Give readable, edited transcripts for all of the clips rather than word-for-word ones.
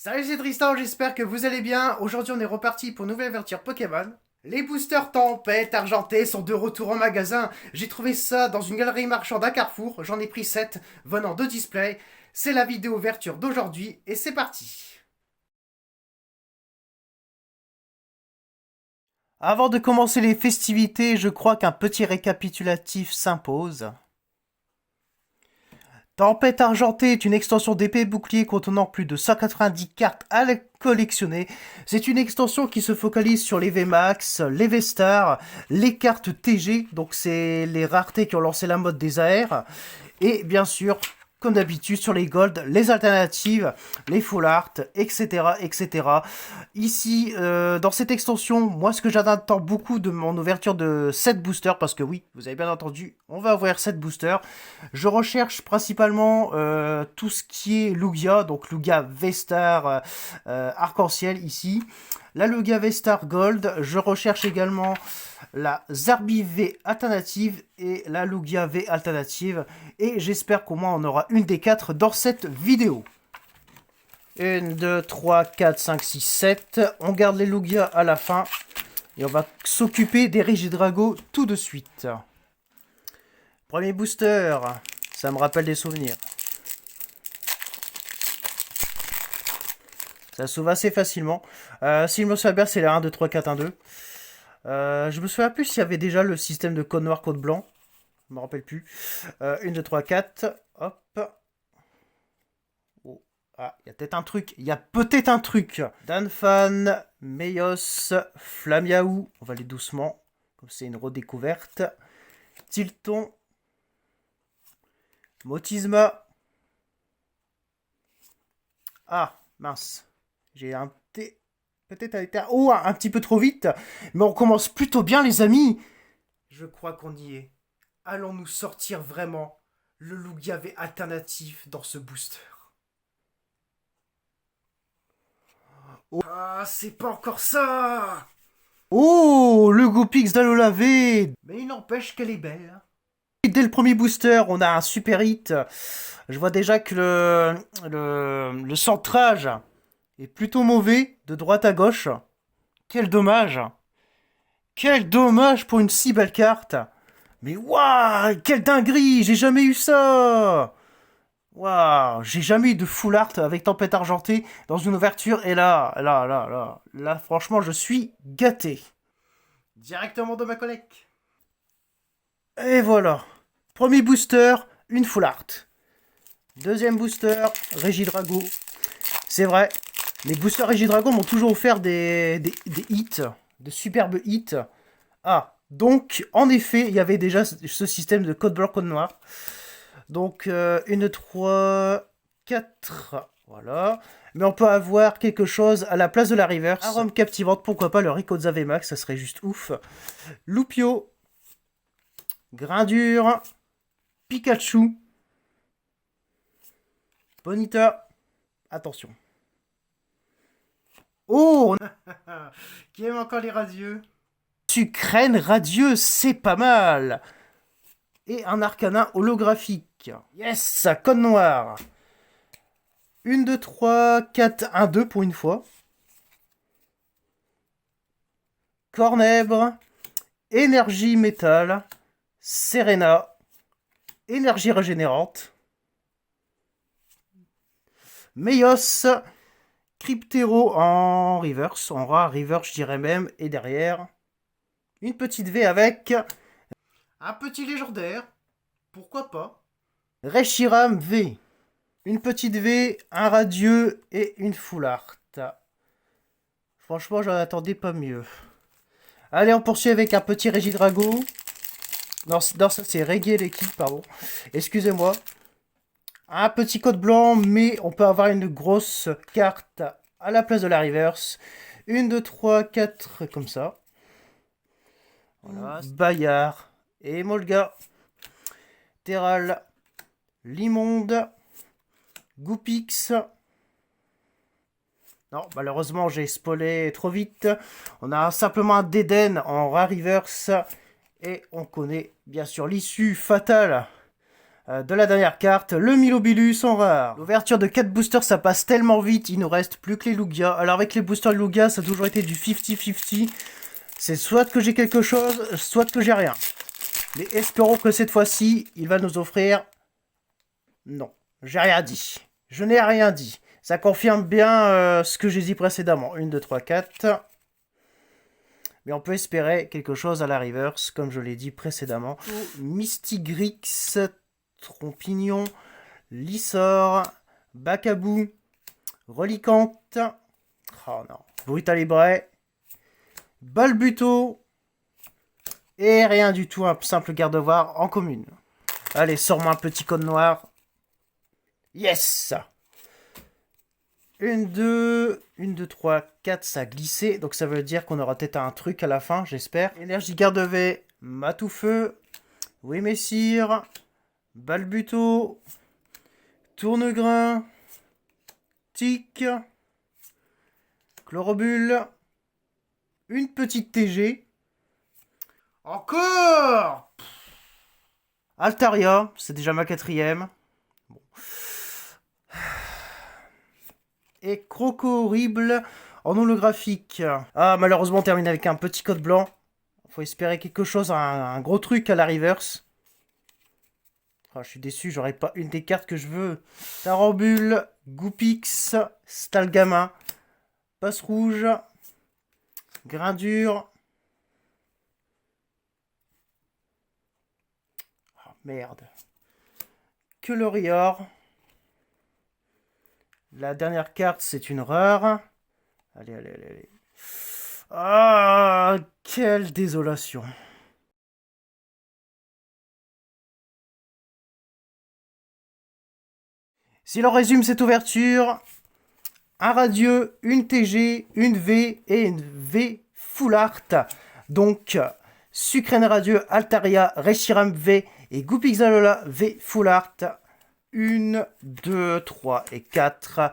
Salut, c'est Tristan, j'espère que vous allez bien. Aujourd'hui, on est reparti pour une nouvelle aventure Pokémon. Les boosters tempête argentés sont de retour en magasin. J'ai trouvé ça dans une galerie marchande à Carrefour. J'en ai pris 7 venant de display. C'est la vidéo ouverture d'aujourd'hui et c'est parti. Avant de commencer les festivités, je crois qu'un petit récapitulatif s'impose. Tempête argentée est une extension d'épée bouclier contenant plus de 190 cartes à collectionner. C'est une extension qui se focalise sur les VMAX, les V-Stars, les cartes TG, donc c'est les raretés qui ont lancé la mode des AR, et bien sûr, comme d'habitude, sur les Gold, les alternatives, les Full Art, etc. etc. Ici, dans cette extension, moi ce que j'attends beaucoup de mon ouverture de 7 boosters, parce que oui, vous avez bien entendu, on va ouvrir 7 boosters. Je recherche principalement tout ce qui est Lugia, donc Lugia V-Star Arc-en-Ciel ici. La Lugia V-Star Gold, je recherche également la Zarbi V alternative et la Lugia V alternative. Et j'espère qu'au moins on aura une des 4 dans cette vidéo. 1, 2, 3, 4, 5, 6, 7. On garde les Lugia à la fin. Et on va s'occuper des Regidrago tout de suite. Premier booster. Ça me rappelle des souvenirs. Ça s'ouvre assez facilement. Si je me souviens bien, c'est la 1, 2, 3, 4, 1, 2. Je me souviens plus s'il y avait déjà le système de code noir, code blanc. Je me rappelle plus. 1, 2, 3, 4. Hop. Oh. Ah, il y a peut-être un truc. Il y a peut-être un truc. Danfan, Meios, Flamiaou. On va aller doucement. Comme c'est une redécouverte. Tilton. Motisma. Ah, mince. J'ai un peut-être été un petit peu trop vite. Mais on commence plutôt bien, les amis. Je crois qu'on y est. Allons-nous sortir vraiment le Lugia V alternatif dans ce booster? Oh. Ah, c'est pas encore ça. Oh, le Goopix d'Alola V. Mais il n'empêche qu'elle est belle. Et dès le premier booster, on a un super hit. Je vois déjà que le centrage est plutôt mauvais, de droite à gauche. Quel dommage. Quel dommage pour une si belle carte. Mais waouh, quelle dinguerie, j'ai jamais eu ça. Waouh, j'ai jamais eu de full art avec Tempête Argentée dans une ouverture. Et là, franchement, je suis gâté. Directement de ma collecte. Et voilà. Premier booster, une full art. Deuxième booster, Regidrago. C'est vrai, les boosters Regidrago m'ont toujours offert des hits, de superbes hits. Ah, donc, en effet, il y avait déjà ce système de code blanc, code noir. Donc, 1, 3, 4, voilà. Mais on peut avoir quelque chose à la place de la reverse. Arôme captivante, pourquoi pas le Rayquaza VMAX, ça serait juste ouf. Loupio. Grindure. Pikachu. Bonita. Attention. Oh, qui aime encore les radieux. Sucrène radieux, c'est pas mal. Et un arcana holographique. Yes, code noir. 1, 2, 3, 4, 1, 2 pour une fois. Cornèbre. Énergie métal. Serena. Énergie régénérante. Meios. Cryptero en reverse. En rare reverse, je dirais même. Et derrière, une petite V avec un petit légendaire. Pourquoi pas. Reshiram V. Une petite V, un radieux et une full art. Franchement, j'en attendais pas mieux. Allez, on poursuit avec un petit Regidrago. Non, ça c'est Reggae l'équipe, pardon. Excusez-moi. Un petit code blanc, mais on peut avoir une grosse carte à la place de la reverse. 1, 2, 3, 4, comme ça. Voilà. Bayard et Molga. Terral. Limonde. Goopix. Non, malheureusement, j'ai spoilé trop vite. On a simplement un Deden en rare reverse. Et on connaît bien sûr l'issue fatale de la dernière carte, le Milobilus en rare. L'ouverture de 4 boosters, ça passe tellement vite, il nous reste plus que les Lugia. Alors avec les boosters Lugia, ça a toujours été du 50-50. C'est soit que j'ai quelque chose, soit que j'ai rien. Mais espérons que cette fois-ci, il va nous offrir... Non, j'ai rien dit. Je n'ai rien dit. Ça confirme bien ce que j'ai dit précédemment. 1, 2, 3, 4... Mais on peut espérer quelque chose à la reverse, comme je l'ai dit précédemment. Mystigrix, Trompignon, Lissor, Bacabou, Relicante, oh non, Brutalibre, Balbuto, et rien du tout, un simple gardevoir en commune. Allez, sors-moi un petit code noir. Yes! 1, 2, 3, 4, ça a glissé. Donc ça veut dire qu'on aura peut-être un truc à la fin, j'espère. Énergie Garde-V, Matoufeu, Oui Messire, Balbuto, Tournegrain, Tic, Chlorobule, une petite TG. Encore! Altaria, c'est déjà ma 4e. Bon. Et Croco Horrible en holographique. Ah, malheureusement, on termine avec un petit code blanc. Faut espérer quelque chose, un gros truc à la reverse. Ah, je suis déçu, j'aurais pas une des cartes que je veux. Tarambule, Goupix, Stalgama, Passe Rouge, Grindure. Oh, merde. Colorior. La dernière carte, c'est une rare. Allez, allez, allez, allez. Ah, quelle désolation. Si l'on résume cette ouverture, un radieux, une TG, une V et une V full art. Donc, Sucrène radieux, Altaria, Reshiram V et Goupixalola V full art. 1, 2, 3 et 4.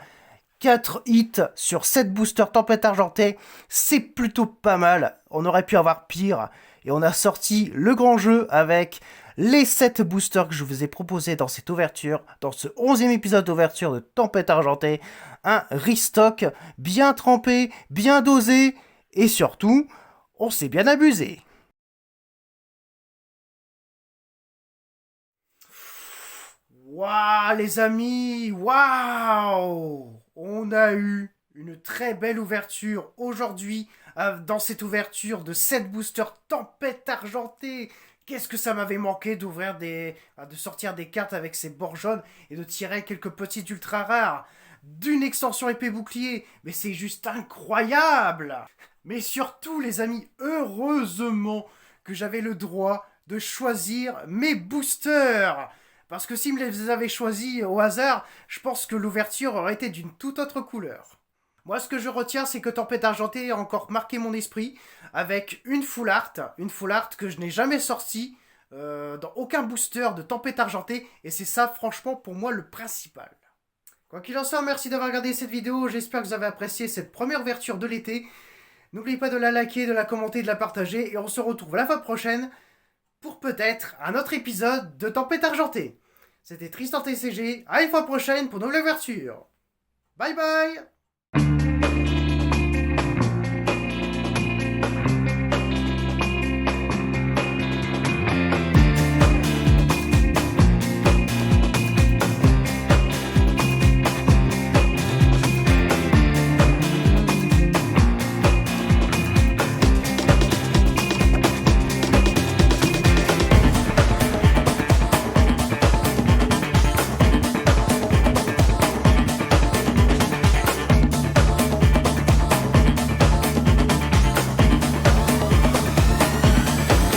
4 hits sur 7 boosters Tempête Argentée. C'est plutôt pas mal. On aurait pu avoir pire. Et on a sorti le grand jeu avec les 7 boosters que je vous ai proposés dans cette ouverture. Dans ce 11e épisode d'ouverture de Tempête Argentée. Un restock bien trempé, bien dosé. Et surtout, on s'est bien abusé. Waouh les amis, waouh! On a eu une très belle ouverture aujourd'hui dans cette ouverture de 7 boosters Tempête Argentée. Qu'est-ce que ça m'avait manqué d'ouvrir de sortir des cartes avec ces bords jaunes et de tirer quelques petites ultra rares d'une extension épée bouclier. Mais c'est juste incroyable! Mais surtout les amis, heureusement que j'avais le droit de choisir mes boosters. Parce que si me les avais choisis au hasard, je pense que l'ouverture aurait été d'une toute autre couleur. Moi, ce que je retiens, c'est que Tempête Argentée a encore marqué mon esprit avec une full art que je n'ai jamais sortie dans aucun booster de Tempête Argentée, et c'est ça, franchement, pour moi, le principal. Quoi qu'il en soit, merci d'avoir regardé cette vidéo, j'espère que vous avez apprécié cette première ouverture de l'été. N'oubliez pas de la liker, de la commenter, de la partager, et on se retrouve la fois prochaine pour peut-être un autre épisode de Tempête Argentée. C'était Tristan TCG, à une fois prochaine pour une nouvelle ouverture. Bye bye!